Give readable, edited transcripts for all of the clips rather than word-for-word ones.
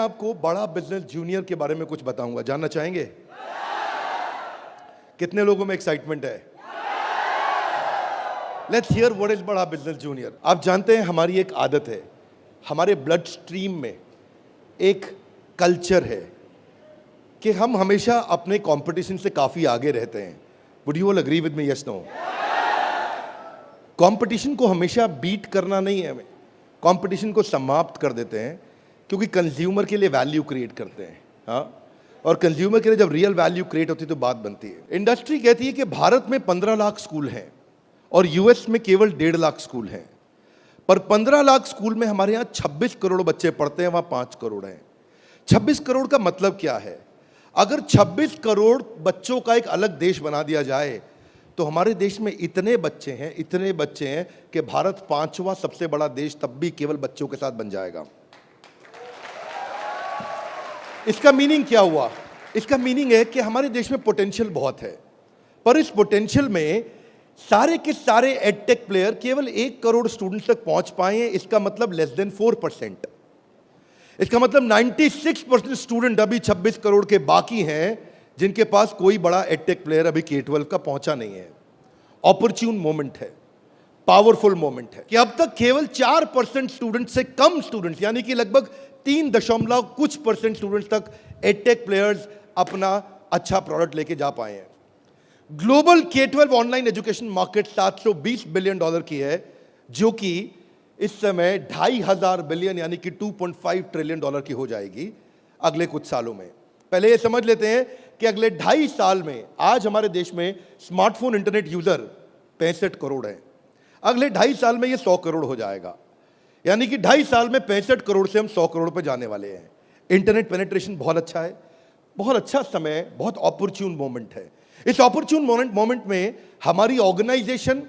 आपको बड़ा business junior के बारे में कुछ बताऊंगा, जानना चाहेंगे? कितने लोगों में एक्साइटमेंट है? लेट्स हियर व्हाट इज बड़ा बिजनेस जूनियर। आप जानते हैं हमारी एक आदत है, हमारे ब्लड स्ट्रीम में एक कल्चर है कि हम हमेशा अपने कंपटीशन से काफी आगे रहते हैं। Would you all agree with me? Yes, no? Competition को हमेशा बीट करना नहीं है, हमें कंपटीशन को समाप्त कर देते हैं, क्योंकि कंज्यूमर के लिए वैल्यू क्रिएट करते हैं। हाँ, और कंज्यूमर के लिए जब रियल वैल्यू क्रिएट होती है तो बात बनती है। इंडस्ट्री कहती है कि भारत में 15 लाख स्कूल हैं और यूएस में केवल 1.5 लाख स्कूल हैं, पर 15 लाख स्कूल में हमारे यहाँ 26 करोड़ बच्चे पढ़ते हैं, वहां 5 करोड़ हैं। 26 करोड़ का मतलब क्या है? अगर 26 करोड़ बच्चों का एक अलग देश बना दिया जाए तो हमारे देश में इतने बच्चे हैं कि भारत 5वां सबसे बड़ा देश तब भी केवल बच्चों के साथ बन जाएगा। इसका मीनिंग क्या हुआ? इसका मीनिंग है कि हमारे देश में पोटेंशियल बहुत है, पर इस पोटेंशियल में सारे के सारे एडटेक प्लेयर केवल 1 करोड़ स्टूडेंट्स तक पहुंच पाए हैं। इसका मतलब लेस देन 4%। इसका मतलब 96% स्टूडेंट अभी 26 करोड़ के बाकी हैं, जिनके पास कोई बड़ा एडटेक प्लेयर अभी K-12 का पहुंचा नहीं है। ऑपर्च्यून मोमेंट है, पावरफुल मोमेंट है कि अब तक केवल 4% स्टूडेंट से कम स्टूडेंट्स, यानी कि लगभग 3% स्टूडेंट्स तक एडटेक प्लेयर्स अपना अच्छा प्रोडक्ट लेके जा पाए हैं। Global K-12 online education market $720 billion की है, जो कि इस समय 2,500 बिलियन यानी कि $2.5 ट्रिलियन की हो जाएगी अगले कुछ सालों में। पहले ये समझ लेते हैं कि अगले 2.5 साल में, आज हमारे देश में स्मार्टफोन इंटरनेट यूजर 65 करोड़ हैं, अगले 2.5 साल में ये 100 करोड़ हो जाएगा, यानी कि 2.5 साल में 65 करोड़ से हम 100 करोड़ पे जाने वाले हैं। इंटरनेट पेनिट्रेशन बहुत अच्छा है, बहुत अच्छा समय, बहुत ऑपर्च्यून मोमेंट है। इस ऑपर्च्यून मोमेंट में हमारी ऑर्गेनाइजेशन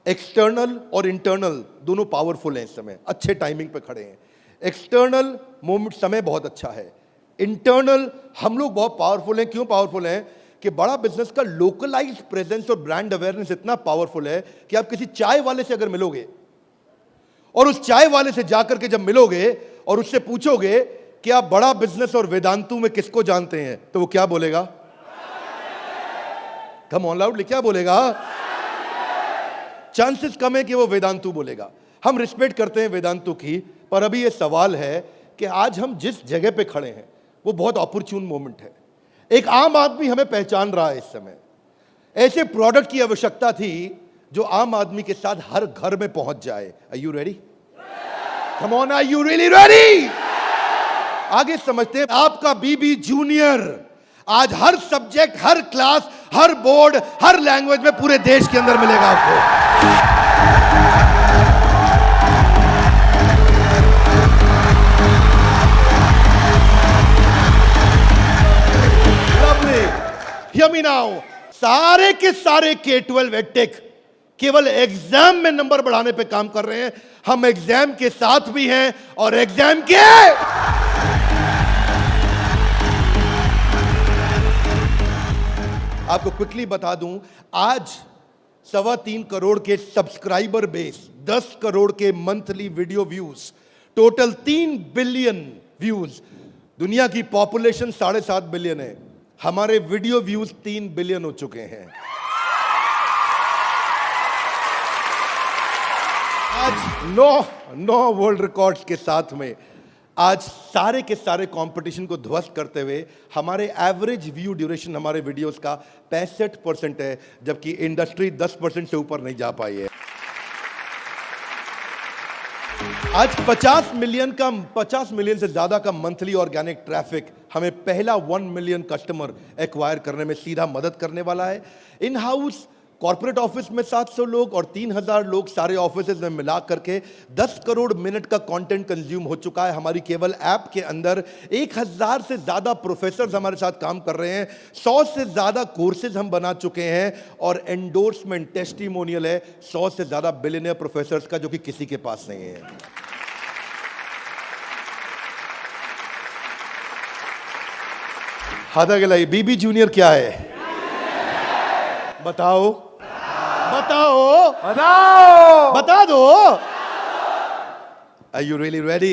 एक्सटर्नल और इंटरनल दोनों पावरफुल हैं। इस समय अच्छे टाइमिंग पे खड़े हैं। एक्सटर्नल मोमेंट समय बहुत अच्छा है, इंटरनल हम लोग बहुत पावरफुल हैं। क्यों पावरफुल हैं? कि बड़ा बिजनेस का लोकलाइज्ड प्रेजेंस और ब्रांड अवेयरनेस इतना पावरफुल है कि आप किसी चाय वाले से अगर मिलोगे और उस चाय वाले से जाकर के जब मिलोगे और उससे पूछोगे कि आप बड़ा बिजनेस और वेदांतु में किसको जानते हैं, तो वो क्या बोलेगा? कम ऑन लाउडली, क्या बोलेगा? चांसेस कम है कि वो वेदांतु बोलेगा। हम रिस्पेक्ट करते हैं वेदांतु की, पर अभी ये सवाल है कि आज हम जिस जगह पे खड़े हैं वो बहुत ऑपर्च्यून मोमेंट है। एक आम आदमी हमें पहचान रहा है इस समय। ऐसे प्रोडक्ट की आवश्यकता थी जो आम आदमी के साथ हर घर में पहुंच जाए। Are you ready? Come on, are you really ready? आगे समझते हैं। आपका बीबी जूनियर आज हर सब्जेक्ट, हर क्लास, हर बोर्ड, हर लैंग्वेज में पूरे देश के अंदर मिलेगा आपको। Hear me now. सारे के सारे K-12 एडटेक केवल एग्जाम में नंबर बढ़ाने पे काम कर रहे हैं। हम एग्जाम के साथ भी हैं और एग्जाम के आपको क्विकली बता दूं, आज 3.25 करोड़ के सब्सक्राइबर बेस, 10 करोड़ के monthly video views, total 3 billion views. दुनिया की पॉपुलेशन 7.5 बिलियन है, हमारे वीडियो व्यूज 3 बिलियन हो चुके हैं। आज 9 वर्ल्ड रिकॉर्ड्स के साथ में आज सारे के सारे कंपटीशन को ध्वस्त करते हुए हमारे एवरेज व्यू ड्यूरेशन हमारे वीडियोस का 65% है, जबकि इंडस्ट्री 10% से ऊपर नहीं जा पाई है। आज 50 मिलियन से ज्यादा का मंथली ऑर्गेनिक ट्रैफिक हमें पहला 1 मिलियन कस्टमर एक्वायर करने में सीधा मदद करने वाला है। इन हाउस कॉर्पोरेट ऑफिस में 700 लोग और 3,000 लोग सारे ऑफिस में मिला करके 10 करोड़ मिनट का कंटेंट कंज्यूम हो चुका है। हमारी केवल ऐप के अंदर 1,000 से ज्यादा प्रोफेसर्स हमारे साथ काम कर रहे हैं, 100 से ज्यादा कोर्सेज हम बना चुके हैं और एंडोर्समेंट टेस्टिमोनियल है 100 से ज्यादा बिलियनियर प्रोफेसर्स का, जो कि किसी के पास नहीं है। हादा गलाई बीबी जूनियर क्या है? बताओ बताओ बताओ, बता दो। Are you really ready?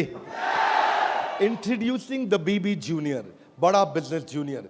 Introducing the BB Junior, Bada business junior.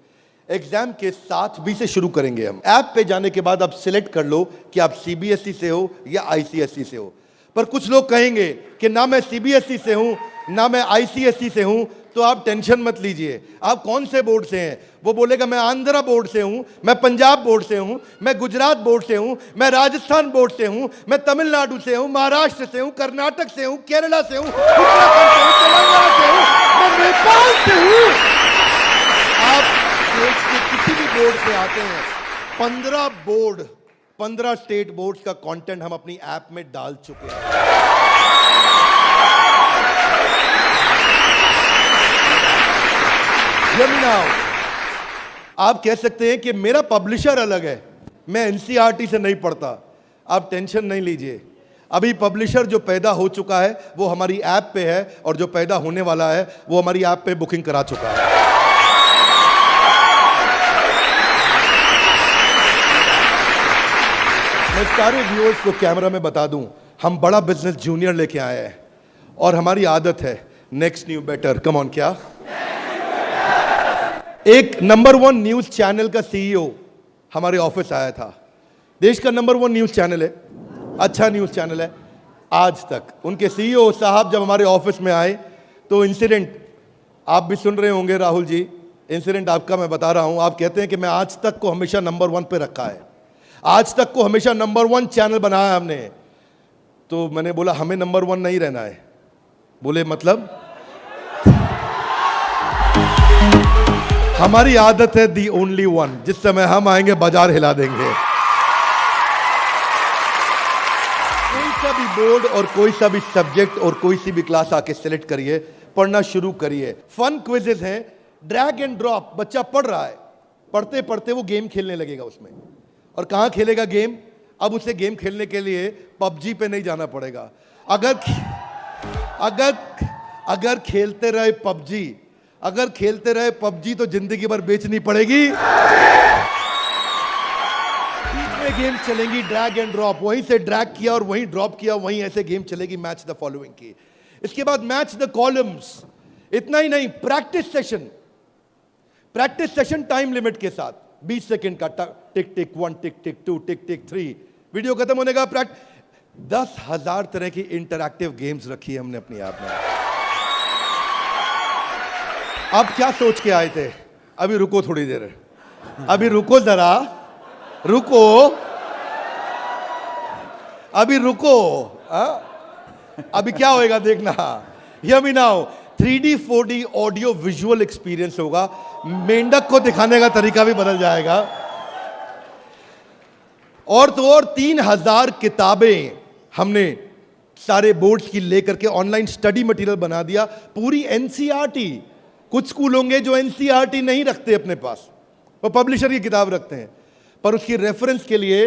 Exam के साथ बी से शुरू करेंगे हम। ऐप पे जाने के बाद आप सिलेक्ट कर लो कि आप सीबीएसई से हो या आईसीएसई से हो। पर कुछ लोग कहेंगे कि ना मैं सीबीएसई से हूं ना मैं आईसीएसई से हूं, तो आप टेंशन मत लीजिए। आप कौन से बोर्ड से हैं? वो बोलेगा मैं आंध्रा बोर्ड से हूं, मैं पंजाब बोर्ड से हूं, मैं गुजरात बोर्ड से हूं, मैं राजस्थान बोर्ड से हूं, मैं तमिलनाडु से हूं, महाराष्ट्र से हूं, कर्नाटक से हूं, केरला से हूं, उत्तराखंड से हूं, तेलंगाना से हूं, मैं नेपाल से हूं। आप देश के किसी भी बोर्ड से आते हैं, 15 स्टेट बोर्ड्स का कंटेंट हम अपनी ऐप में डाल चुके हैं। आप कह सकते हैं कि मेरा पब्लिशर अलग है, मैं एनसीईआरटी से नहीं पढ़ता। आप टेंशन नहीं लीजिए, अभी पब्लिशर जो पैदा हो चुका है वो हमारी ऐप पे है, और जो पैदा होने वाला है वो हमारी ऐप पे बुकिंग करा चुका है। मैं सारे व्यूअर्स को कैमरा में बता दूं, हम बड़ा बिजनेस जूनियर लेके आए हैं, और हमारी आदत है next new better. Come on, क्या एक नंबर 1 न्यूज चैनल का सीईओ हमारे ऑफिस आया था। देश का नंबर 1 न्यूज चैनल है, अच्छा न्यूज चैनल है। आज तक उनके सीईओ साहब जब हमारे ऑफिस में आए तो इंसिडेंट आप भी सुन रहे होंगे राहुल जी, इंसिडेंट आपका मैं बता रहा हूं। आप कहते हैं कि मैं आज तक को हमेशा नंबर 1 पे रखा है, आज तक को हमेशा नंबर 1 चैनल बनाया हमने। तो मैंने बोला हमें नंबर 1 नहीं रहना है। बोले मतलब? हमारी आदत है दी ओनली वन, जिस समय हम आएंगे बाजार हिला देंगे। कोई सा भी बोर्ड और कोई सा भी सब्जेक्ट और कोई सी भी क्लास आके सिलेक्ट करिए, पढ़ना शुरू करिए। फन क्विजेस हैं, ड्रैग एंड ड्रॉप। बच्चा पढ़ रहा है, पढ़ते पढ़ते वो गेम खेलने लगेगा उसमें। और कहां खेलेगा गेम? अब उसे गेम खेलने के लिए पबजी पे नहीं जाना पड़ेगा। अगर खेलते रहे पबजी, अगर खेलते रहे पबजी तो जिंदगी भर बेचनी पड़ेगी। बीच में गेम चलेंगी ड्रैग एंड ड्रॉप, वहीं से ड्रैग किया और वहीं ड्रॉप किया, वहीं ऐसे गेम चलेगी मैच द फॉलोइंग की। इसके बाद मैच द कॉलम्स। इतना ही नहीं, प्रैक्टिस सेशन टाइम लिमिट के साथ 20 सेकंड का, टिक टिक 1, टिक टिक 2, टिक टिक 3, वीडियो खत्म होने का 10,000 तरह की इंटरैक्टिव गेम्स रखी है हमने अपनी ऐप में। आप क्या सोच के आए थे? अभी रुको थोड़ी देर, अभी रुको जरा, रुको, अभी रुको। अभी क्या होएगा देखना। Hear me now, 3D 4D audio visual experience होगा। मेंढक को दिखाने का तरीका भी बदल जाएगा। और तो और 3000 किताबें हमने सारे बोर्ड्स की लेकर के ऑनलाइन स्टडी मटेरियल बना दिया, पूरी एनसीईआरटी। कुछ स्कूल होंगे जो एनसीईआरटी नहीं रखते अपने पास, वो पब्लिशर की किताब रखते हैं, पर उसकी रेफरेंस के लिए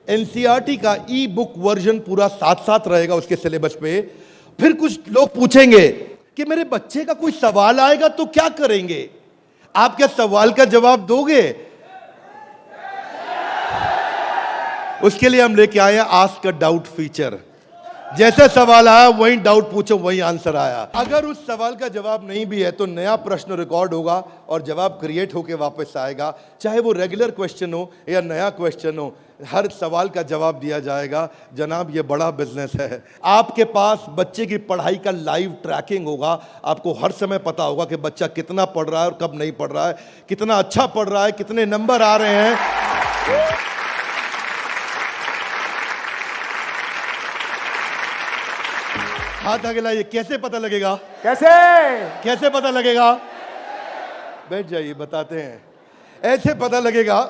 एनसीईआरटी का ई बुक वर्जन पूरा साथ साथ रहेगा उसके सिलेबस पे। फिर कुछ लोग पूछेंगे कि मेरे बच्चे का कोई सवाल आएगा तो क्या करेंगे? आप क्या सवाल का जवाब दोगे? उसके लिए हम लेके आए हैं आस्क अ डाउट फीचर। जैसे सवाल आया वही डाउट पूछो, वही आंसर आया। अगर उस सवाल का जवाब नहीं भी है तो नया प्रश्न रिकॉर्ड होगा और जवाब क्रिएट होके वापस आएगा। चाहे वो रेगुलर क्वेश्चन हो या नया क्वेश्चन हो, हर सवाल का जवाब दिया जाएगा। जनाब, ये बड़ा बिजनेस है। आपके पास बच्चे की पढ़ाई का लाइव ट्रैकिंग होगा। आपको हर समय पता होगा कि बच्चा कितना पढ़ रहा है और कब नहीं पढ़ रहा है, कितना अच्छा पढ़ रहा है, कितने नंबर आ रहे हैं। हाथ आगे लाइए। कैसे पता लगेगा? कैसे पता लगेगा? बैठ जाइए, बताते हैं। ऐसे पता लगेगा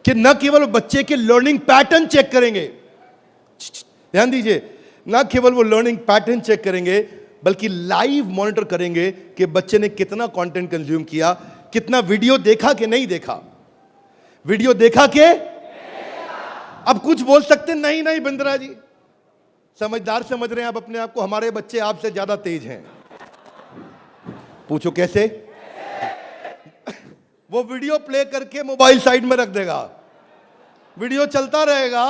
कि न केवल बच्चे के लर्निंग पैटर्न चेक करेंगे, ध्यान दीजिए, न केवल वो लर्निंग पैटर्न चेक करेंगे बल्कि लाइव मॉनिटर करेंगे कि बच्चे ने कितना कंटेंट कंज्यूम किया, कितना वीडियो देखा कि नहीं देखा। वीडियो देखा के? अब कुछ बोल सकते नहीं नहीं बिंद्रा जी, समझदार समझ रहे हैं आप अपने आप को, हमारे बच्चे आपसे ज्यादा तेज हैं। पूछो कैसे? वो वीडियो प्ले करके मोबाइल साइड में रख देगा, वीडियो चलता रहेगा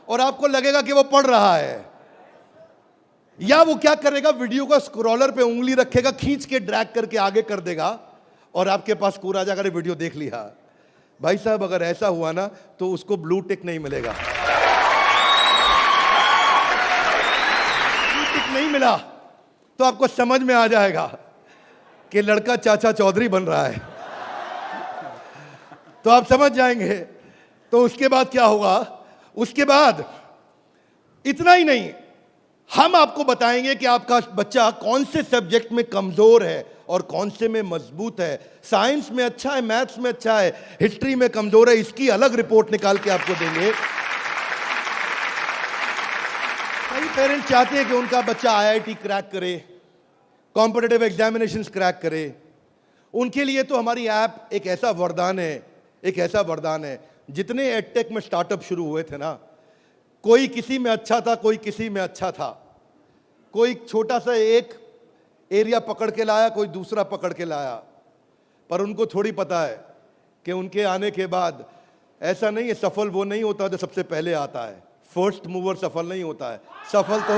और आपको लगेगा कि वो पढ़ रहा है। या वो क्या करेगा, वीडियो का स्क्रॉलर पे उंगली रखेगा, खींच के ड्रैग करके आगे कर देगा और आपके पास स्कोर आ जाएगा, वीडियो देख लिया। भाई साहब अगर ऐसा हुआ ना तो उसको ब्लू टिक नहीं मिलेगा। ब्लू टिक नहीं मिला तो आपको समझ में आ जाएगा कि लड़का चाचा चौधरी बन रहा है, तो आप समझ जाएंगे। तो उसके बाद क्या होगा, उसके बाद इतना ही नहीं, हम आपको बताएंगे कि आपका बच्चा कौन से सब्जेक्ट में कमजोर है और कौन से में मजबूत है। साइंस में अच्छा है, मैथ्स में अच्छा है, हिस्ट्री में कमजोर है, इसकी अलग रिपोर्ट निकाल के आपको देंगे। कई पेरेंट्स चाहते हैं कि उनका बच्चा आईआईटी क्रैक करे, कॉम्पिटिटिव एग्जामिनेशंस क्रैक करे। उनके लिए तो हमारी ऐप एक ऐसा वरदान है, एक ऐसा वरदान है। जितने एडटेक में स्टार्टअप शुरू हुए थे ना, कोई किसी में अच्छा था, कोई किसी में अच्छा था, कोई छोटा सा एक एरिया पकड़ के लाया, कोई दूसरा पकड़ के लाया, पर उनको थोड़ी पता है कि उनके आने के बाद ऐसा नहीं है, सफल वो नहीं होता जो सबसे पहले आता है। फर्स्ट मूवर सफल नहीं होता है, सफल तो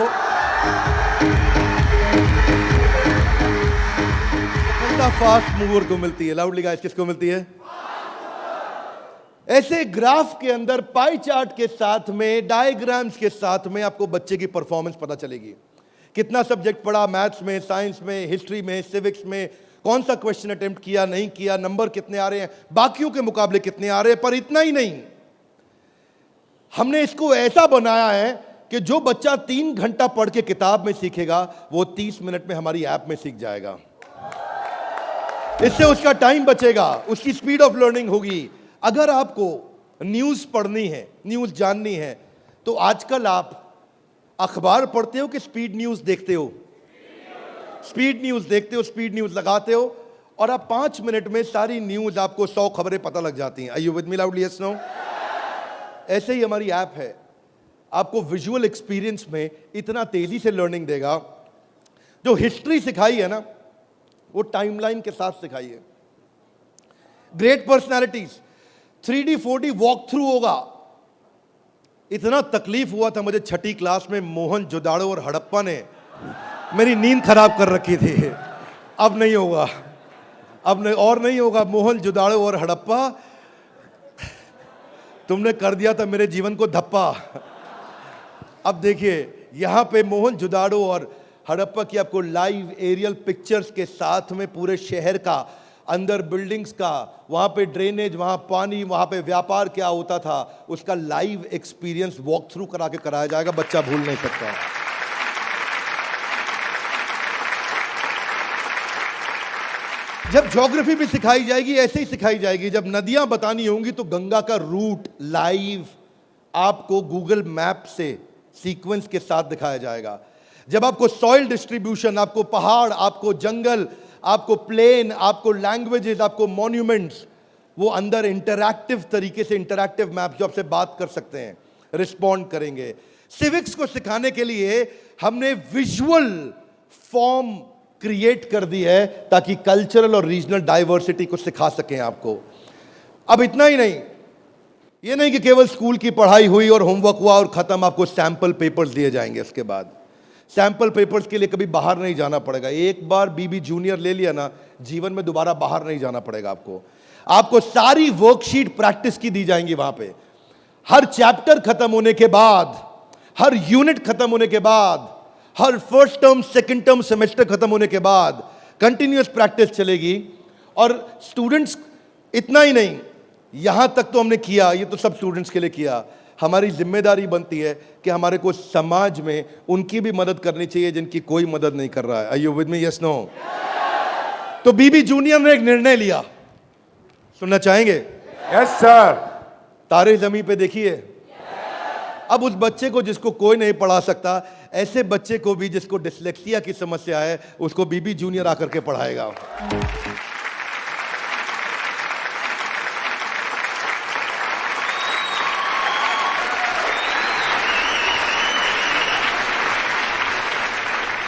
फास्ट मूवर को मिलती है। लाउडली गाइस, किसको मिलती है? ऐसे ग्राफ के अंदर पाई चार्ट के साथ में, डायग्राम्स के साथ में आपको बच्चे की परफॉर्मेंस पता चलेगी। कितना सब्जेक्ट पढ़ा, मैथ्स में, साइंस में, हिस्ट्री में, सिविक्स में, कौन सा क्वेश्चन अटेम्प्ट किया, नहीं किया, नंबर कितने आ रहे हैं, बाकियों के मुकाबले कितने आ रहे हैं। पर इतना ही नहीं, हमने इसको ऐसा बनाया है कि जो बच्चा 3 घंटा पढ़ के किताब में सीखेगा, वो 30 मिनट में हमारी ऐप में सीख जाएगा। इससे उसका टाइम बचेगा, उसकी स्पीड ऑफ लर्निंग होगी। अगर आपको न्यूज़ पढ़नी है, न्यूज़ जाननी है, तो आजकल आप अखबार पढ़ते हो कि स्पीड न्यूज़ देखते हो? स्पीड न्यूज़ देखते हो, स्पीड न्यूज़ लगाते हो और आप 5 मिनट में सारी न्यूज़, आपको 100 खबरें पता लग जाती हैं। Are you with me loudly? Yes, no? ऐसे ही हमारी ऐप है, आपको विजुअल एक्सपीरियंस में इतना तेजी से लर्निंग देगा। जो हिस्ट्री सिखाई है ना, वो टाइमलाइन के साथ सिखाई है। Great personalities 3D 4D walk through होगा। इतना तकलीफ हुआ था मुझे 6ठी क्लास में, मोहन जोदाड़ो और हड़प्पा ने मेरी नींद खराब कर रखी थी। अब नहीं होगा, अब नहीं, और नहीं होगा। मोहन जोदाड़ो और हड़प्पा, तुमने कर दिया था मेरे जीवन को धप्पा। अब देखिए, यहां पे मोहन जोदाड़ो और हड़प्पा की आपको लाइव एरियल पिक्चर्स के साथ में पूरे शहर का, अंदर बिल्डिंग्स का, वहां पे ड्रेनेज, वहां पानी, वहां पे व्यापार क्या होता था, उसका लाइव एक्सपीरियंस वॉक थ्रू करा के कराया जाएगा। बच्चा भूल नहीं सकता। जब ज्योग्राफी भी सिखाई जाएगी, ऐसे ही सिखाई जाएगी। जब नदियां बतानी होंगी तो गंगा का रूट लाइव आपको गूगल मैप से सीक्वेंस के साथ दिखाया जाएगा। जब आपको सॉइल डिस्ट्रीब्यूशन, आपको पहाड़, आपको जंगल, आपको प्लेन, आपको लैंग्वेजेस, आपको मॉन्यूमेंट्स, वो अंदर इंटरैक्टिव तरीके से, इंटरैक्टिव मैप जो आपसे बात कर सकते हैं, रिस्पॉन्ड करेंगे। सिविक्स को सिखाने के लिए हमने विजुअल फॉर्म क्रिएट कर दी है ताकि कल्चरल और रीजनल डाइवर्सिटी को सिखा सकें आपको। अब इतना ही नहीं, ये नहीं कि केवल स्कूल की पढ़ाई हुई और होमवर्क हुआ और खत्म। आपको सैंपल पेपर्स दिए जाएंगे। इसके बाद सैंपल पेपर्स के लिए कभी बाहर नहीं जाना पड़ेगा। एक बार बीबी जूनियर ले लिया ना, जीवन में दोबारा बाहर नहीं जाना पड़ेगा आपको सारी वर्कशीट प्रैक्टिस की दी जाएंगी वहां पे। हर चैप्टर खत्म होने के बाद, हर यूनिट खत्म होने के बाद, हर first term, second term, semester खत्म होने के बाद कंटिन्यूअस प्रैक्टिस चलेगी। और स्टूडेंट्स, इतना ही नहीं, यहां तक तो हमने किया, ये तो सब स्टूडेंट्स के लिए किया। हमारी जिम्मेदारी बनती है कि हमारे को समाज में उनकी भी मदद करनी चाहिए जिनकी कोई मदद नहीं कर रहा है। Are you with me? Yes, no? तो बीबी जूनियर ने एक निर्णय लिया, सुनना चाहेंगे? Yes sir. तारे जमीन पे देखिए। अब उस बच्चे को जिसको कोई नहीं पढ़ा सकता, ऐसे बच्चे को भी जिसको डिसलेक्सिया की समस्या है, उसको बीबी जूनियर आकर के पढ़ाएगा।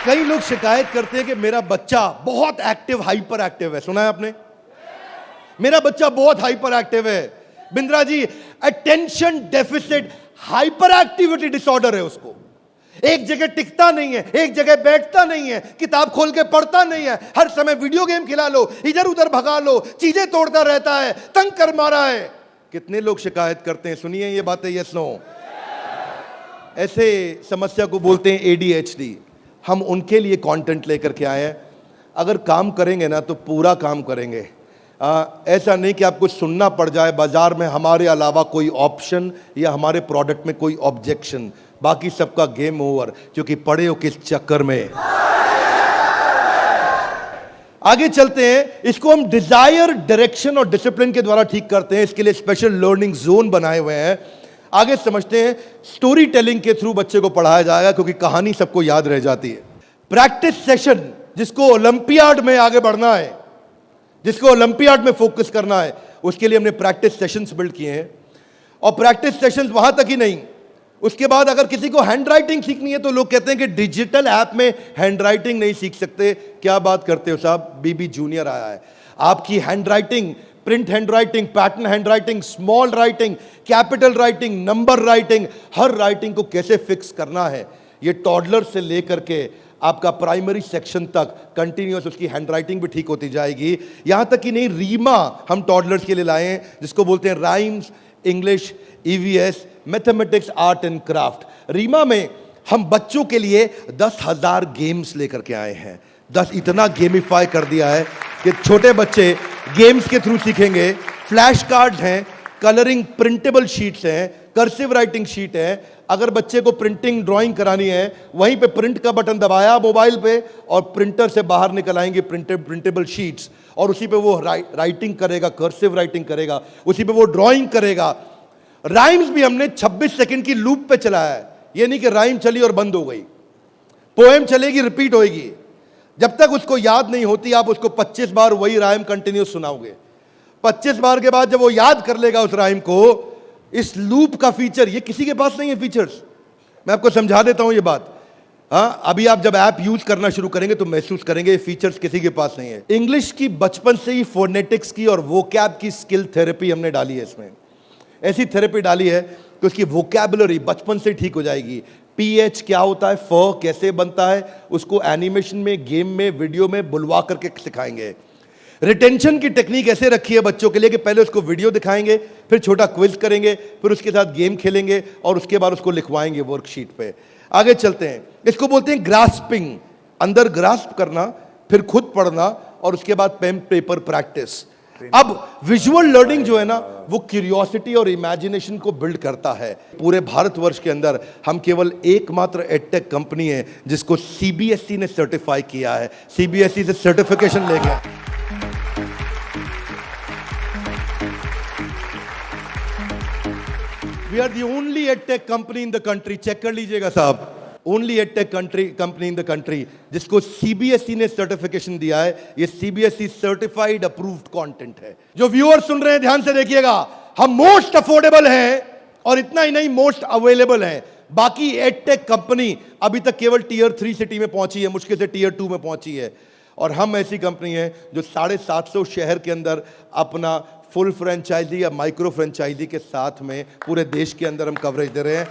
कई लोग शिकायत करते हैं कि मेरा बच्चा बहुत एक्टिव, हाइपर एक्टिव है। सुना है आपने? मेरा बच्चा बहुत हाइपर एक्टिव है। Bindra ji, attention deficit hyper activity disorder है उसको। एक जगह टिकता नहीं है, एक जगह बैठता नहीं है, किताब खोल के पढ़ता नहीं है, हर समय वीडियो गेम खिला लो, इधर उधर भगा लो, चीजें तोड़ता रहता है, तंग कर मारा है। कितने लोग शिकायत करते हैं, सुनिए ये बातें, यस नो। ऐसे समस्या को बोलते हैं ADHD। हम उनके लिए कंटेंट लेकर के आए हैं। अगर काम करेंगे ना तो पूरा काम करेंगे। ऐसा नहीं कि आपको सुनना पड़ जाए बाजार में हमारे अलावा कोई ऑप्शन या हमारे प्रोडक्ट में कोई ऑब्जेक्शन, बाकी सबका गेम ओवर, क्योंकि पड़े हो किस चक्कर में। आगे चलते हैं। इसको हम डिजायर, डायरेक्शन और डिसिप्लिन के द्वारा ठीक करते हैं। इसके लिए स्पेशल लर्निंग जोन बनाए हुए हैं। आगे समझते हैं। स्टोरी टेलिंग के थ्रू बच्चे को पढ़ाया जाएगा, क्योंकि कहानी सबको याद रह जाती है। प्रैक्टिस सेशन, जिसको ओलंपियाड में आगे बढ़ना है, जिसको ओलंपियाड में फोकस करना है, उसके लिए हमने प्रैक्टिस सेशंस बिल्ड किए हैं। और प्रैक्टिस सेशंस वहां तक ही नहीं, उसके बाद अगर किसी को हैंड राइटिंग सीखनी है तो लोग कहते हैं कि डिजिटल ऐप में हैंड राइटिंग नहीं सीख सकते। क्या बात करते हो साहब, BB जूनियर आया है। आपकी hand writing, print hand writing, pattern hand writing, small writing, capital writing, number writing, हर राइटिंग को कैसे फिक्स करना है, ये टॉडलर से लेकर के आपका प्राइमरी सेक्शन तक कंटिन्यूअस उसकी हैंडराइटिंग भी ठीक होती जाएगी। यहां तक कि नहीं, रीमा हम टॉडलर्स के लिए लाए हैं, जिसको बोलते हैं rhymes, English, EVS, mathematics, art and craft. रीमा में हम बच्चों के लिए 10,000 गेम्स लेकर के आए हैं। 10 इतना गेमिफाई कर दिया है कि छोटे बच्चे गेम्स के थ्रू सीखेंगे। फ्लैश कार्ड्स हैं, कलरिंग प्रिंटेबल शीट्स हैं, कर्सिव राइटिंग शीट है। अगर बच्चे को प्रिंटिंग ड्राइंग करानी है, वहीं पे प्रिंट का बटन दबाया मोबाइल पे और प्रिंटर से बाहर निकल आएंगे प्रिंटेबल शीट्स, और उसी पे वो राइटिंग करेगा, कर्सिव राइटिंग करेगा, उसी पे वो ड्राइंग करेगा। राइम्स भी हमने 26 सेकंड की लूप पे चलाया है। ये नहीं कि राइम चली और बंद हो गई, पोएम चलेगी, रिपीट होएगी। जब तक उसको याद नहीं होती, आप उसको 25 बार वही राइम कंटिन्यूस सुनाओगे। 25 बार के बाद जब वो याद कर लेगा उस राइम को, इस लूप का फीचर, ये किसी के पास नहीं है फीचर्स। मैं आपको समझा देता हूं ये बात। अभी आप जब ऐप यूज करना शुरू करेंगे तो महसूस करेंगे ये फीचर्स किसी के पास नहीं है। इंग्लिश की बचपन से ही फोनेटिक्स की और वोकैब की स्किल थेरेपी हमने डाली है इसमें। ऐसी थेरेपी डाली है कि उसकी वोकैबुलरी बचपन से ठीक हो जाएगी। PH क्या होता है, फ कैसे बनता है, उसको एनिमेशन में, गेम में, वीडियो में बुलवा करके सिखाएंगे। रिटेंशन की टेक्निक ऐसे रखी है बच्चों के लिए कि पहले उसको वीडियो दिखाएंगे, फिर छोटा क्विज करेंगे, फिर उसके साथ गेम खेलेंगे और उसके बाद उसको लिखवाएंगे वर्कशीट पे। आगे चलते हैं। इसको बोलते हैं ग्रास्पिंग, अंदर ग्रास्प करना, फिर खुद पढ़ना और उसके बाद पेन पेपर प्रैक्टिस। अब विजुअल लर्निंग जो है ना, वो क्यूरियोसिटी और इमेजिनेशन को बिल्ड करता है। पूरे भारतवर्ष के अंदर हम केवल एकमात्र एडटेक कंपनी है जिसको CBSE ने सर्टिफाई किया है। CBSE से सर्टिफिकेशन ले गया। We are the only edtech company in the country, check कर लीजिएगा साहब, only edtech company in the country जिसको CBSE ने सर्टिफिकेशन दिया है। ये CBSE सर्टिफाइड अप्रूव्ड कंटेंट है। जो व्यूअर सुन रहे हैं ध्यान से देखिएगा, हम मोस्ट अफोर्डेबल हैं और इतना ही नहीं, मोस्ट अवेलेबल हैं। बाकी एडटेक कंपनी अभी तक केवल Tier 3 सिटी में पहुंची है, मुश्किल से Tier 2 में पहुंची है। और हम ऐसी कंपनी है जो 750 शहर के अंदर अपना फुल फ्रेंचाइजी या माइक्रो फ्रेंचाइजी के साथ में पूरे देश के अंदर हम कवरेज दे रहे हैं।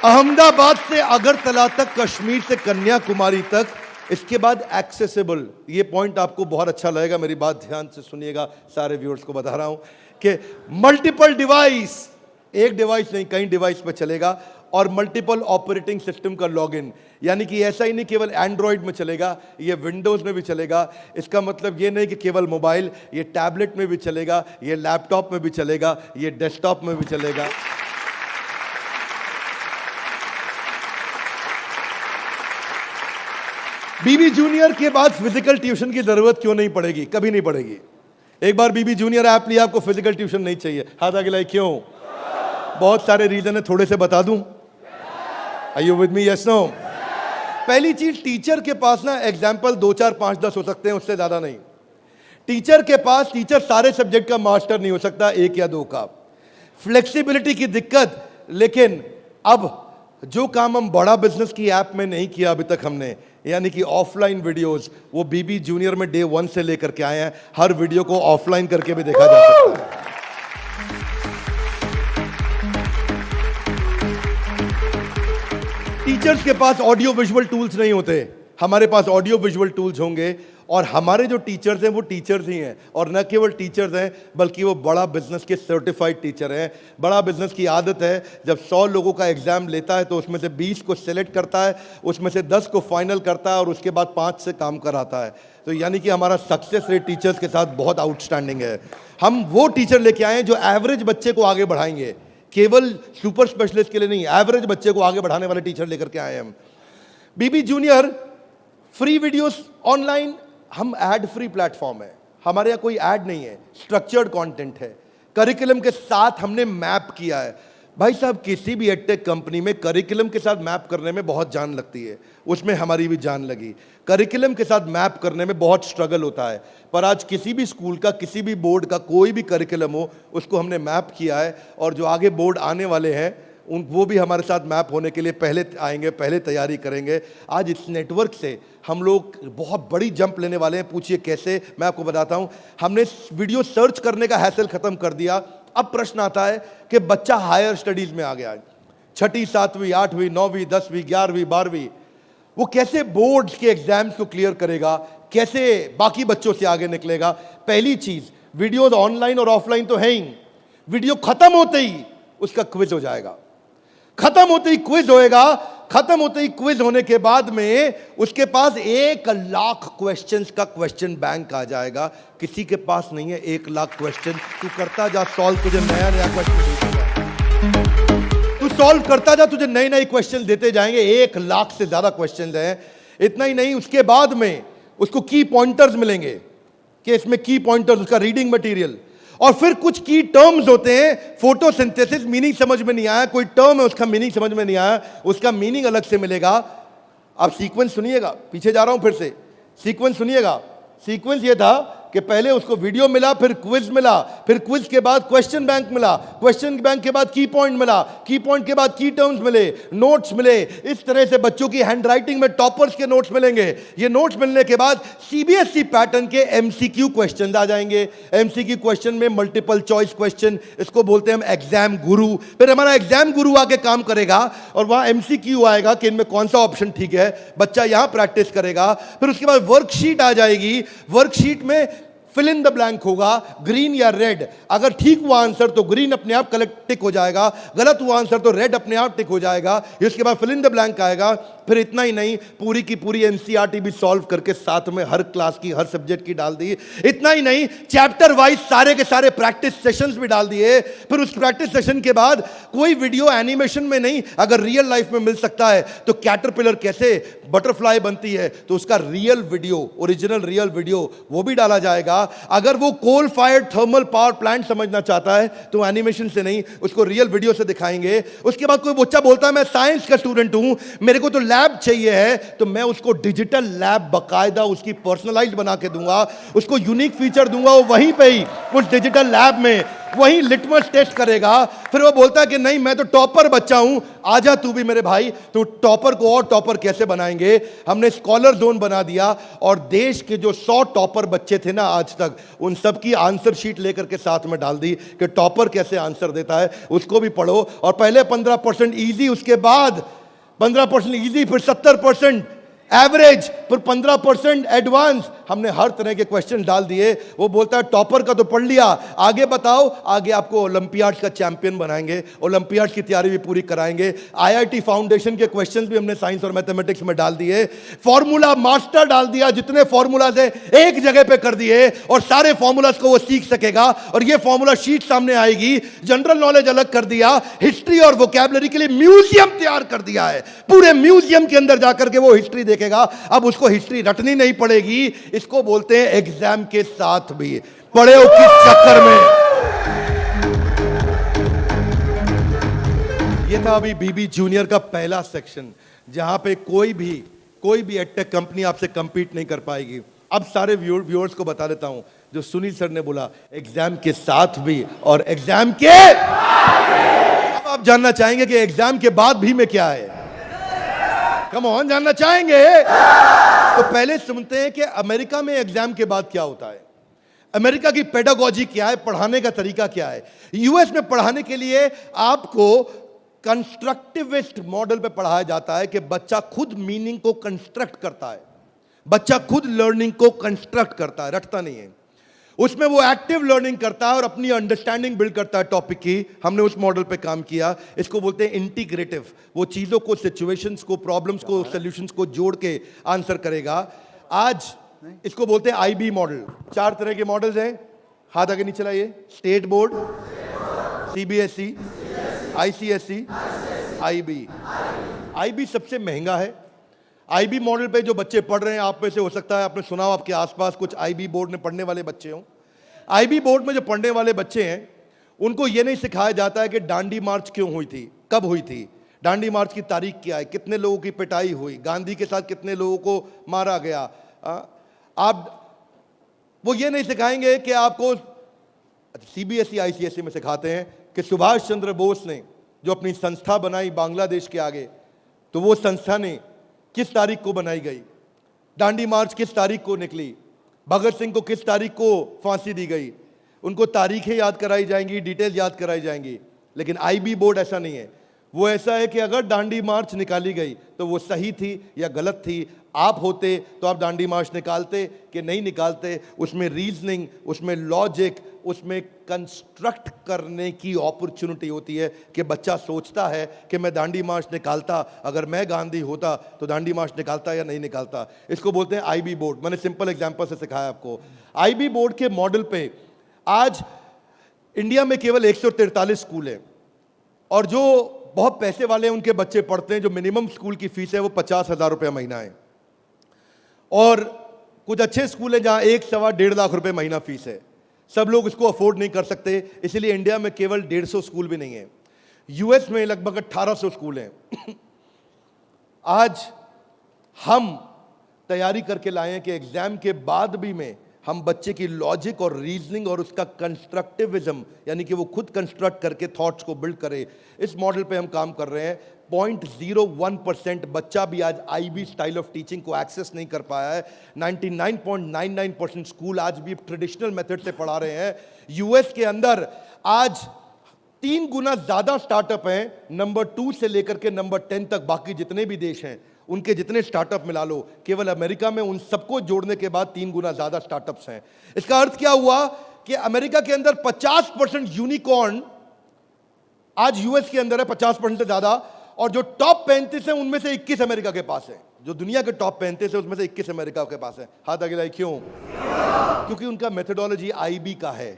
अहमदाबाद से अगरतला तक, कश्मीर से कन्याकुमारी तक, इसके बाद एक्सेसिबल। ये पॉइंट आपको बहुत अच्छा लगेगा, मेरी बात ध्यान से सुनिएगा, सारे व्यूअर्स को बता रहा हूं कि मल्टीपल डिवाइस, एक डिवाइस नहीं कई डिवाइस पे चलेगा, और मल्टीपल ऑपरेटिंग सिस्टम का लॉगिन। यानी कि ऐसा ही नहीं केवल एंड्रॉइड में चलेगा, ये विंडोज में भी चलेगा। इसका मतलब ये नहीं कि केवल मोबाइल, ये टैबलेट में भी चलेगा, ये लैपटॉप में भी चलेगा, ये डेस्कटॉप में भी चलेगा। BB जूनियर के बाद फिजिकल ट्यूशन की जरूरत क्यों नहीं पड़ेगी? कभी नहीं पड़ेगी। एक बार BB जूनियर ऐप लिया, आपको फिजिकल ट्यूशन नहीं चाहिए। हाथ आगे लाइए, क्यों? बहुत सारे रीजन है, थोड़े से बता दूं। Are you with me? Yes, no? पहली चीज, टीचर के पास ना एग्जाम्पल 2, 4, 5, 10 हो सकते हैं, उससे ज्यादा नहीं। टीचर के पास, टीचर सारे सब्जेक्ट का मास्टर नहीं हो सकता, 1 या 2 का। फ्लेक्सिबिलिटी की दिक्कत। लेकिन अब जो काम हम बड़ा बिजनेस की ऐप में नहीं किया अभी तक हमने, यानी कि ऑफलाइन वीडियोस, वो BB जूनियर में डे 1 से लेकर के आए हैं। हर वीडियो को ऑफलाइन करके भी देखा जा सकता है। टीचर्स के पास ऑडियो विजुअल टूल्स नहीं होते, हमारे पास ऑडियो विजुअल टूल्स होंगे। और हमारे जो टीचर्स हैं वो टीचर्स ही हैं, और न केवल टीचर्स हैं बल्कि वो बड़ा बिजनेस के सर्टिफाइड टीचर हैं। बड़ा बिजनेस की आदत है, जब 100 लोगों का एग्जाम लेता है तो उसमें से 20 को सिलेक्ट करता है, उसमें से 10 को फाइनल करता है और उसके बाद 5 से काम कराता है। तो यानी कि हमारा सक्सेस रेट टीचर्स के साथ बहुत आउटस्टैंडिंग है। हम वो टीचर लेके आए हैं जो एवरेज बच्चे को आगे बढ़ाएंगे, केवल सुपर स्पेशलिस्ट के लिए नहीं, एवरेज बच्चे को आगे बढ़ाने वाले टीचर लेकर के आए हैं हम। बीबी जूनियर फ्री वीडियोस ऑनलाइन, हम एड फ्री प्लेटफॉर्म है, हमारे यहाँ कोई ऐड नहीं है, स्ट्रक्चर्ड कंटेंट है, करिकुलम के साथ हमने मैप किया है। भाई साहब, किसी भी एडटेक कंपनी में करिकुलम के साथ मैप करने में बहुत जान लगती है, उसमें हमारी भी जान लगी। करिकुलम के साथ मैप करने में बहुत स्ट्रगल होता है, पर आज किसी भी स्कूल का, किसी भी बोर्ड का कोई भी करिकुलम हो, उसको हमने मैप किया है। और जो आगे बोर्ड आने वाले हैं वो भी हमारे साथ मैप होने के लिए पहले आएंगे, पहले तैयारी करेंगे। आज इस नेटवर्क से हम लोग बहुत बड़ी जंप लेने वाले हैं। पूछिए कैसे, मैं आपको बताता हूं। हमने वीडियो सर्च करने का हैसल खत्म कर दिया। अब प्रश्न आता है कि बच्चा हायर स्टडीज में आ गया है, 6ठी 7वीं 8वीं 9वीं 10वीं 11वीं 12वीं, वो कैसे बोर्ड्स के एग्जाम्स को क्लियर करेगा, कैसे बाकी बच्चों से आगे निकलेगा। पहली चीज, वीडियोज ऑनलाइन और ऑफलाइन तो है ही, वीडियो खत्म होते ही उसका क्विज हो जाएगा, खत्म होते ही क्विज होएगा। खत्म होते ही क्विज होने के बाद में उसके पास 1 लाख क्वेश्चंस का क्वेश्चन बैंक आ जाएगा। किसी के पास नहीं है 1 लाख क्वेश्चन। तू करता जा सॉल्व, तुझे नया नया क्वेश्चन, तू सॉल्व करता जा, तुझे नए नए क्वेश्चन देते जाएंगे। 1 लाख से ज्यादा क्वेश्चन हैं। इतना ही नहीं, उसके बाद में उसको की पॉइंटर्स मिलेंगे कि इसमें की पॉइंटर्स, उसका रीडिंग मटेरियल, और फिर कुछ की टर्म्स होते हैं। फोटोसिंथेसिस मीनिंग समझ में नहीं आया, कोई टर्म है उसका मीनिंग समझ में नहीं आया, उसका मीनिंग अलग से मिलेगा। आप सीक्वेंस सुनिएगा, पीछे जा रहा हूं फिर से, सीक्वेंस सुनिएगा। सीक्वेंस ये था कि पहले उसको वीडियो मिला, फिर क्विज मिला, फिर क्विज के बाद क्वेश्चन बैंक मिला, क्वेश्चन बैंक के बाद की पॉइंट मिला, की पॉइंट के बाद की टर्म्स मिले, नोट्स मिले। इस तरह से बच्चों की हैंडराइटिंग में टॉपर्स के नोट्स मिलेंगे। ये नोट्स मिलने के बाद सीबीएसई पैटर्न के एमसीक्यू क्वेश्चन आ जाएंगे। एमसीक्यू क्वेश्चन में मल्टीपल चॉइस क्वेश्चन, इसको बोलते हैं हम एग्जाम गुरु। फिर हमारा एग्जाम गुरु आके काम करेगा और वहां एमसीक्यू आएगा कि इनमें कौन सा ऑप्शन ठीक है, बच्चा यहां प्रैक्टिस करेगा। फिर उसके बाद वर्कशीट आ जाएगी, वर्कशीट में फिल इन द ब्लैंक होगा, ग्रीन या रेड। अगर ठीक हुआ आंसर तो ग्रीन अपने आप कलेक्ट टिक हो जाएगा, गलत हुआ आंसर तो रेड अपने आप टिक हो जाएगा। इसके बाद फिल इन द ब्लैंक आएगा। फिर इतना ही नहीं, पूरी की पूरी एनसीईआरटी भी सॉल्व करके साथ में हर क्लास की, हर सब्जेक्ट की डाल दी। इतना ही नहीं, चैप्टर वाइज सारे के सारे प्रैक्टिस सेशंस भी डाल दिए। फिर उस प्रैक्टिस सेशन के बाद कोई वीडियो एनिमेशन में नहीं, अगर रियल लाइफ में मिल सकता है तो कैटरपिलर कैसे बटरफ्लाई बनती है तो उसका real video, original real video वो भी डाला जाएगा। अगर वो coal fired thermal power plant समझना चाहता है तो एनिमेशन से नहीं, उसको रियल वीडियो से दिखाएंगे। उसके बाद कोई बच्चा बोलता है मैं साइंस का स्टूडेंट हूं, मेरे को तो लैब चाहिए है, तो मैं उसको डिजिटल लैब बकायदा उसकी पर्सनलाइज्ड बना के दूंगा, उसको यूनिक फीचर दूंगा। वो वहीं पे ही उस डिजिटल लैब में वहीं लिटमस टेस्ट करेगा। फिर वो बोलता है कि नहीं मैं तो टॉपर बच्चा हूं, आजा तू भी मेरे भाई। तो टॉपर को और टॉपर कैसे बनाएंगे, हमने स्कॉलर जोन बना दिया और देश के जो 100 टॉपर बच्चे थे ना आज तक, उन सब की आंसर शीट लेकर के साथ में डाल दी कि टॉपर कैसे आंसर देता है, उसको भी पढ़ो। और पहले 15% इजी, उसके बाद 15% इजी, फिर 70% एवरेज, फिर 15% एडवांस। हमने हर तरह के क्वेश्चन डाल दिए। वो बोलता है टॉपर का तो पढ़ लिया, आगे बताओ। आगे आपको ओलंपियाड्स का चैंपियन बनाएंगे, ओलंपियाड्स की तैयारी भी पूरी कराएंगे। आईआईटी फाउंडेशन के क्वेश्चंस भी हमने साइंस और मैथमेटिक्स में डाल दिए। फॉर्मूला मास्टर डाल दिया, जितने फॉर्मूलाज है एक जगह पे कर दिए और सारे फॉर्मूलाज को वो सीख सकेगा। और ये फॉर्मूला शीट सामने आएगी। जनरल नॉलेज अलग कर दिया, हिस्ट्री और वोकैबुलरी के लिए म्यूजियम तैयार कर दिया है। पूरे म्यूजियम के अंदर जाकर के वो हिस्ट्री देखेगा। अब उसको हिस्ट्री रटनी नहीं पड़ेगी। इसको बोलते हैं एग्जाम के साथ भी। पढ़े हो किस चक्कर में? ये था अभी बीबी जूनियर का पहला सेक्शन, जहां पे कोई भी एडटेक कंपनी आपसे कंपीट नहीं कर पाएगी। अब सारे व्यूअर्स को बता देता हूं, जो सुनील सर ने बोला एग्जाम के साथ भी और एग्जाम के, अब आप जानना चाहेंगे कि एग्जाम के बाद भी में क्या है। कम ऑन, जानना चाहेंगे? तो पहले सुनते हैं कि अमेरिका में एग्जाम के बाद क्या होता है, अमेरिका की पेडागोजी क्या है, पढ़ाने का तरीका क्या है। यूएस में पढ़ाने के लिए आपको कंस्ट्रक्टिविस्ट मॉडल पे पढ़ाया जाता है कि बच्चा खुद मीनिंग को कंस्ट्रक्ट करता है, बच्चा खुद लर्निंग को कंस्ट्रक्ट करता है, रटता नहीं है। उसमें वो एक्टिव लर्निंग करता है और अपनी अंडरस्टैंडिंग बिल्ड करता है टॉपिक की। हमने उस मॉडल पे काम किया। इसको बोलते हैं इंटीग्रेटिव। वो चीजों को, सिचुएशंस को, प्रॉब्लम्स को, सॉल्यूशंस को जोड़ के आंसर करेगा। आज इसको बोलते हैं आईबी मॉडल। 4 तरह के मॉडल्स हैं, हाथ आगे नीचे लाइए। State board, CBSE, ICSE, IB. IB सबसे महंगा है। आईबी मॉडल पे जो बच्चे पढ़ रहे हैं, आप में से हो सकता है आपने सुना हो, आपके आसपास कुछ आईबी बोर्ड में पढ़ने वाले बच्चे हों। आईबी बोर्ड में जो पढ़ने वाले बच्चे हैं, उनको ये नहीं सिखाया जाता है कि डांडी मार्च क्यों हुई थी, कब हुई थी, डांडी मार्च की तारीख क्या है, कितने लोगों की पिटाई हुई, गांधी के साथ कितने लोगों को मारा गया। वो ये नहीं सिखाएंगे कि आपको, सीबीएसई आईसीएसई में सिखाते हैं कि सुभाष चंद्र बोस ने जो अपनी संस्था बनाई बांग्लादेश के आगे, तो वो संस्था ने किस तारीख को बनाई गई, डांडी मार्च किस तारीख को निकली, भगत सिंह को किस तारीख को फांसी दी गई। उनको तारीखें याद कराई जाएंगी, डिटेल याद कराई जाएंगी। लेकिन आईबी बोर्ड ऐसा नहीं है। वो ऐसा है कि अगर डांडी मार्च निकाली गई तो वो सही थी या गलत थी। आप होते तो आप डांडी मार्च निकालते कि नहीं निकालते। उसमें रीजनिंग, उसमें लॉजिक, उसमें कंस्ट्रक्ट करने की अपॉर्चुनिटी होती है कि बच्चा सोचता है कि मैं डांडी मार्च निकालता, अगर मैं गांधी होता तो डांडी मार्च निकालता या नहीं निकालता। इसको बोलते हैं आईबी बोर्ड। मैंने सिंपल एग्जांपल से सिखाया आपको। आईबी बोर्ड के मॉडल पे आज इंडिया में केवल 143 स्कूल हैं, और जो बहुत पैसे वाले हैं उनके बच्चे पढ़ते हैं। जो मिनिमम स्कूल की फीस है वो 50,000 रुपये महीना है, और कुछ अच्छे स्कूल हैं जहां 1-1.25 लाख रुपए महीना फीस है। सब लोग इसको अफोर्ड नहीं कर सकते, इसलिए इंडिया में केवल 150 स्कूल भी नहीं है। यूएस में लगभग 1800 स्कूल हैं। आज हम तैयारी करके लाए हैं कि एग्जाम के बाद भी में हम बच्चे की लॉजिक और रीजनिंग और उसका कंस्ट्रक्टिविज्म, यानी कि वो खुद कंस्ट्रक्ट करके थॉट्स को बिल्ड करे, इस मॉडल पे हम काम कर रहे हैं। 0.01% बच्चा भी आज आईबी स्टाइल ऑफ टीचिंग को एक्सेस नहीं कर पाया है। 99.99% स्कूल आज भी ट्रेडिशनल मेथड से पढ़ा रहे हैं। यूएस के अंदर आज 3 गुना ज्यादा स्टार्टअप हैं, नंबर 2 से लेकर के नंबर 10 तक। बाकी जितने भी देश हैं उनके जितने स्टार्टअप मिला लो, केवल अमेरिका में उन सबको जोड़ने के बाद 3 गुना ज्यादा स्टार्टअप्स हैं। इसका अर्थ क्या हुआ कि अमेरिका के अंदर 50% यूनिकॉर्न आज यूएस के अंदर है, 50% से ज्यादा। और जो टॉप 35 है उनमें से 21 अमेरिका के पास है। जो दुनिया के टॉप 35 है उसमें से 21 अमेरिका के पास है। हाथ आगे लाइए। क्यों? क्योंकि उनका मेथोडोलॉजी आईबी का है।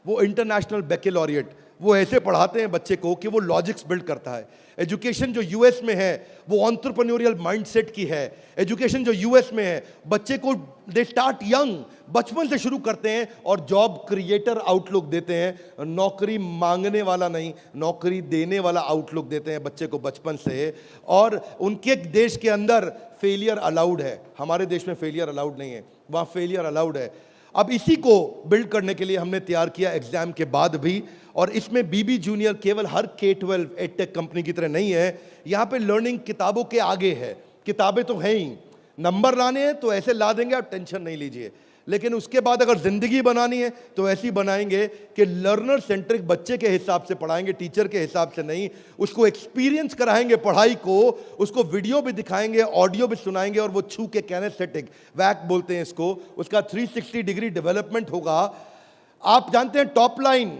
वो इंटरनेशनल बैकलॉरिएट, वो ऐसे पढ़ाते हैं बच्चे को कि वो लॉजिक्स बिल्ड करता है। एजुकेशन जो यूएस में है वो एंटरप्रेन्योरियल माइंडसेट की है। एजुकेशन जो यूएस में है, बच्चे को दे स्टार्ट यंग, बचपन से शुरू करते हैं और जॉब क्रिएटर आउटलुक देते हैं। नौकरी मांगने वाला नहीं, नौकरी देने वाला आउटलुक देते हैं बच्चे को बचपन से। और उनके देश के अंदर फेलियर अलाउड है, हमारे देश में फेलियर अलाउड नहीं है, वहाँ फेलियर अलाउड है। अब इसी को बिल्ड करने के लिए हमने तैयार किया एग्जाम के बाद भी। और इसमें बीबी जूनियर केवल हर K-12 एडटेक कंपनी की तरह नहीं है। यहाँ पे लर्निंग किताबों के आगे है। किताबें तो हैं ही, नंबर लाने हैं तो ऐसे ला देंगे, आप टेंशन नहीं लीजिए। लेकिन उसके बाद अगर जिंदगी बनानी है तो ऐसी बनाएंगे कि लर्नर सेंट्रिक बच्चे के हिसाब से पढ़ाएंगे, टीचर के हिसाब से नहीं। उसको एक्सपीरियंस कराएंगे पढ़ाई को, उसको वीडियो भी दिखाएंगे, ऑडियो भी सुनाएंगे, और वो छू के कैनेस्थेटिक, वैक बोलते हैं इसको, उसका 360 डिग्री डेवलपमेंट होगा। आप जानते हैं टॉप लाइन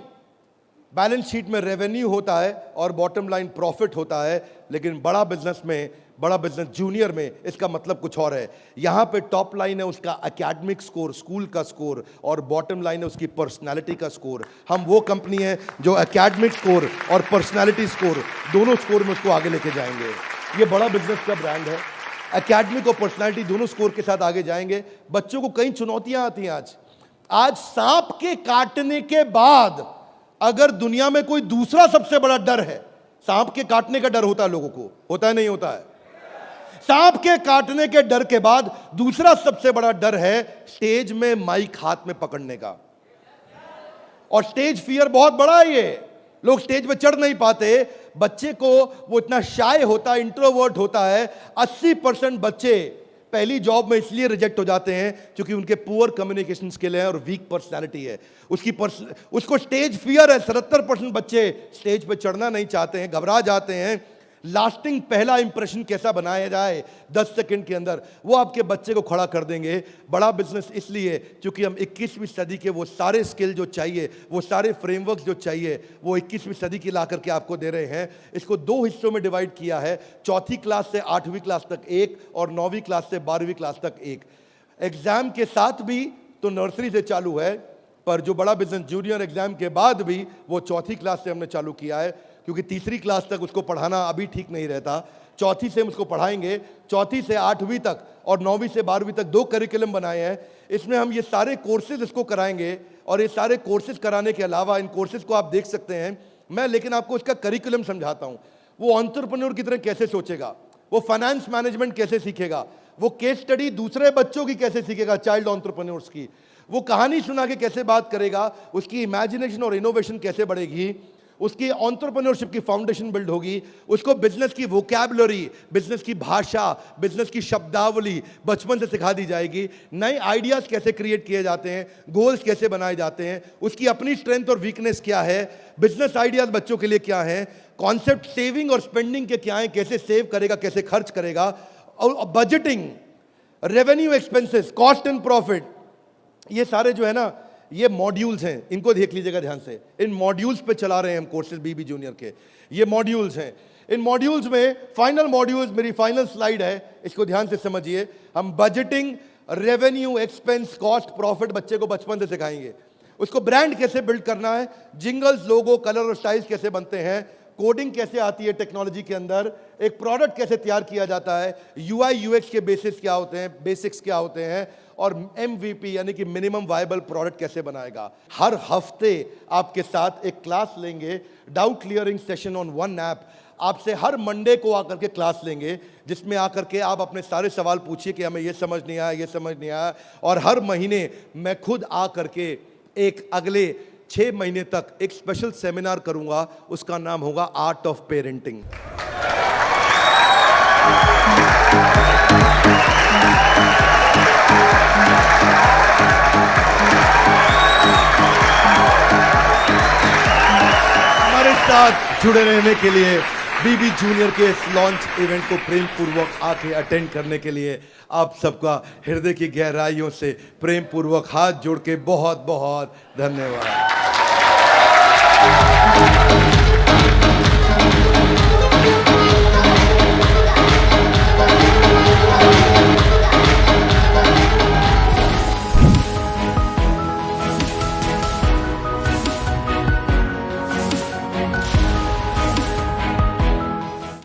बैलेंस शीट में रेवेन्यू होता है और बॉटम लाइन प्रॉफिट होता है, लेकिन बड़ा बिजनेस जूनियर में इसका मतलब कुछ और है। यहां पे टॉप लाइन है उसका एकेडमिक स्कोर, स्कूल का स्कोर, और बॉटम लाइन है उसकी पर्सनालिटी का स्कोर। हम वो कंपनी है जो एकेडमिक स्कोर और पर्सनालिटी स्कोर, दोनों स्कोर में उसको आगे लेके जाएंगे। ये बड़ा बिजनेस का ब्रांड है। एकेडमिक और पर्सनालिटी दोनों स्कोर के साथ आगे जाएंगे। बच्चों को कई चुनौतियां आती हैं। आज सांप के काटने के बाद अगर दुनिया में कोई दूसरा सबसे बड़ा डर है, सांप के काटने का डर होता है लोगों को, होता है नहीं होता है? सांप के काटने के डर के बाद दूसरा सबसे बड़ा डर है स्टेज में माइक हाथ में पकड़ने का। और स्टेज फियर बहुत बड़ा है। ये लोग स्टेज पे चढ़ नहीं पाते। बच्चे को वो इतना शाय होता है, इंट्रोवर्ट होता है। 80% बच्चे पहली जॉब में इसलिए रिजेक्ट हो जाते हैं क्योंकि उनके पुअर कम्युनिकेशन स्किल है और वीक पर्सनालिटी है। उसको स्टेज फियर है। 77% बच्चे स्टेज पे चढ़ना नहीं चाहते हैं, घबरा जाते हैं। लास्टिंग पहला इंप्रेशन कैसा बनाया जाए 10 सेकंड के अंदर, वो आपके बच्चे को खड़ा कर देंगे। बड़ा बिजनेस इसलिए क्योंकि हम 21वीं सदी के वो सारे स्किल जो चाहिए, वो सारे फ्रेमवर्क जो चाहिए, वो 21वीं सदी की ला करके आपको दे रहे हैं। इसको 2 हिस्सों में डिवाइड किया है, 4वीं क्लास से 8वीं क्लास तक एक और 9वीं क्लास से 12वीं क्लास तक एक। एग्जाम के साथ भी तो नर्सरी से चालू है, पर जो बड़ा बिजनेस जूनियर एग्जाम के बाद भी वो 4वीं क्लास से हमने चालू किया है, क्योंकि 3री क्लास तक उसको पढ़ाना अभी ठीक नहीं रहता। 4वीं से हम उसको पढ़ाएंगे, 4वीं से 8वीं तक और 9वीं से 12वीं तक 2 करिकुलम बनाए हैं। इसमें हम ये सारे कोर्सेज इसको कराएंगे और ये सारे कोर्सेज कराने के अलावा इन कोर्सेज को आप देख सकते हैं मैं, लेकिन आपको इसका करिकुलम समझाता हूँ। वो एंटरप्रेन्योर की तरह कैसे सोचेगा, वो फाइनेंस मैनेजमेंट कैसे सीखेगा, वो केस स्टडी दूसरे बच्चों की कैसे सीखेगा, चाइल्ड एंटरप्रेन्योर्स की, वो कहानी सुना के कैसे बात करेगा, उसकी इमेजिनेशन और इनोवेशन कैसे बढ़ेगी, उसकी एंटरप्रेन्योरशिप की फाउंडेशन बिल्ड होगी, उसको बिजनेस की वोकैबुलरी, बिजनेस की भाषा, बिजनेस की शब्दावली बचपन से सिखा दी जाएगी। नए आइडियाज कैसे क्रिएट किए जाते हैं, गोल्स कैसे बनाए जाते हैं, उसकी अपनी स्ट्रेंथ और वीकनेस क्या है, बिजनेस आइडियाज बच्चों के लिए क्या है, कॉन्सेप्ट सेविंग और स्पेंडिंग के क्या है, कैसे सेव करेगा, कैसे खर्च करेगा, और budgeting, revenue expenses, cost and profit, ये सारे जो है ना ये मॉड्यूल्स हैं, इनको देख लीजिएगा ध्यान से। इन मॉड्यूल्स पे चला रहे हैं हम कोर्सेज बीबी जूनियर के, ये मॉड्यूल्स हैं। इन मॉड्यूल्स में फाइनल मॉड्यूल्स, मेरी फाइनल स्लाइड है, इसको ध्यान से समझिए। हम budgeting, revenue, expense, cost, profit बच्चे को बचपन से सिखाएंगे। उसको ब्रांड कैसे बिल्ड करना है, जिंगल्स, लोगो, कलर और स्टाइल्स कैसे बनते हैं, कोडिंग कैसे आती है टेक्नोलॉजी के अंदर, एक प्रोडक्ट कैसे तैयार किया जाता है, यूआई यूएक्स के बेसिक्स क्या होते हैं, बेसिक्स क्या होते हैं, और एमवीपी यानी कि मिनिमम वायबल प्रोडक्ट कैसे बनाएगा। हर हफ्ते आपके साथ एक क्लास लेंगे, doubt clearing session on one app. आपसे हर मंडे को आकर के क्लास लेंगे, जिसमें आकर के आप अपने सारे सवाल पूछिए कि हमें ये समझ नहीं आया, ये समझ नहीं आया। और हर महीने मैं खुद आकर के एक अगले 6 महीने तक एक स्पेशल सेमिनार करूंगा, उसका नाम होगा आर्ट ऑफ पेरेंटिंग। हमारे साथ जुड़े रहने के लिए, बीबी जूनियर के इस लॉन्च इवेंट को प्रेम पूर्वक आके अटेंड करने के लिए आप सबका हृदय की गहराइयों से प्रेम पूर्वक हाथ जोड़ के बहुत बहुत धन्यवाद।